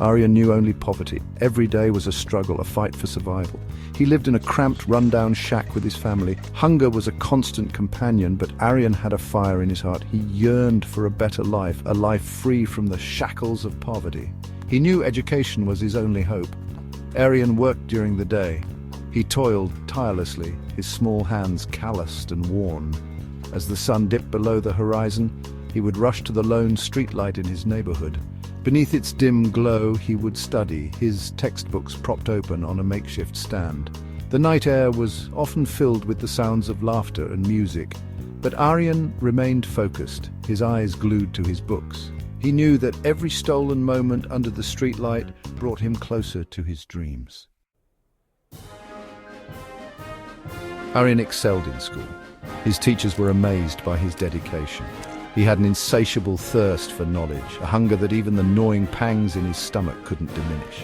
Aryan knew only poverty. Every day was a struggle, a fight for survival. He lived in a cramped, run-down shack with his family. Hunger was a constant companion, but Aryan had a fire in his heart. He yearned for a better life, a life free from the shackles of poverty. He knew education was his only hope. Aryan worked during the day. He toiled tirelessly, his small hands calloused and worn. As the sun dipped below the horizon, he would rush to the lone streetlight in his neighborhood. Beneath its dim glow, he would study, his textbooks propped open on a makeshift stand. The night air was often filled with the sounds of laughter and music, but Aryan remained focused, his eyes glued to his books. He knew that every stolen moment under the streetlight brought him closer to his dreams. Aryan excelled in school. His teachers were amazed by his dedication. He had an insatiable thirst for knowledge, a hunger that even the gnawing pangs in his stomach couldn't diminish.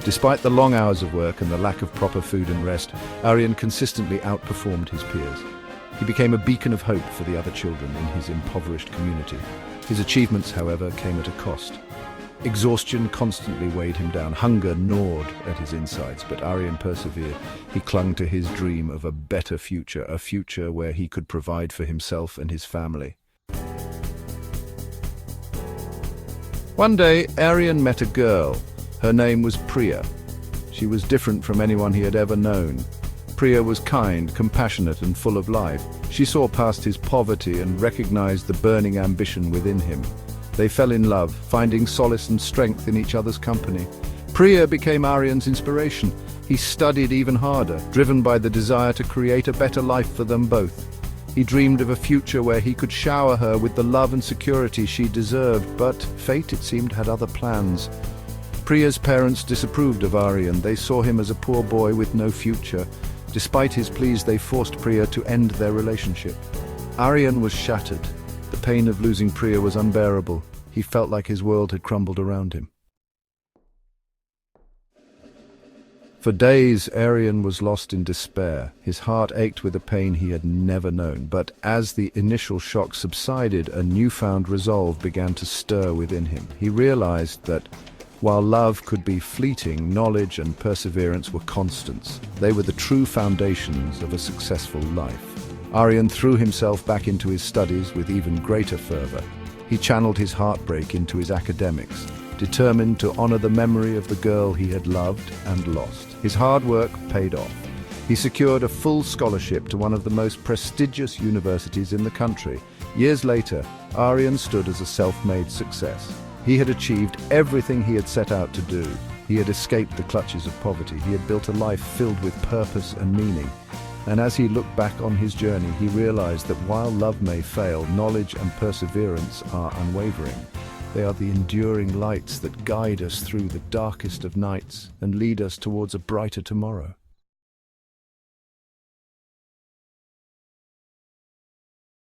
Despite the long hours of work and the lack of proper food and rest, Aryan consistently outperformed his peers. He became a beacon of hope for the other children in his impoverished community. His achievements, however, came at a cost. Exhaustion constantly weighed him down. Hunger gnawed at his insides, but Aryan persevered. He clung to his dream of a better future, a future where he could provide for himself and his family. One day, Aryan met a girl. Her name was Priya. She was different from anyone he had ever known. Priya was kind, compassionate, and full of life. She saw past his poverty and recognized the burning ambition within him. They fell in love, finding solace and strength in each other's company. Priya became Aryan's inspiration. He studied even harder, driven by the desire to create a better life for them both. He dreamed of a future where he could shower her with the love and security she deserved, but fate, it seemed, had other plans. Priya's parents disapproved of Aryan. They saw him as a poor boy with no future. Despite his pleas, they forced Priya to end their relationship. Aryan was shattered. The pain of losing Priya was unbearable. He felt like his world had crumbled around him. For days, Aryan was lost in despair. His heart ached with a pain he had never known. But as the initial shock subsided, a newfound resolve began to stir within him. He realized that while love could be fleeting, knowledge and perseverance were constants. They were the true foundations of a successful life. Aryan threw himself back into his studies with even greater fervor. He channeled his heartbreak into his academics, determined to honor the memory of the girl he had loved and lost. His hard work paid off. He secured a full scholarship to one of the most prestigious universities in the country. Years later, Aryan stood as a self-made success. He had achieved everything he had set out to do. He had escaped the clutches of poverty. He had built a life filled with purpose and meaning. And as he looked back on his journey, he realized that while love may fail, knowledge and perseverance are unwavering. They are the enduring lights that guide us through the darkest of nights and lead us towards a brighter tomorrow.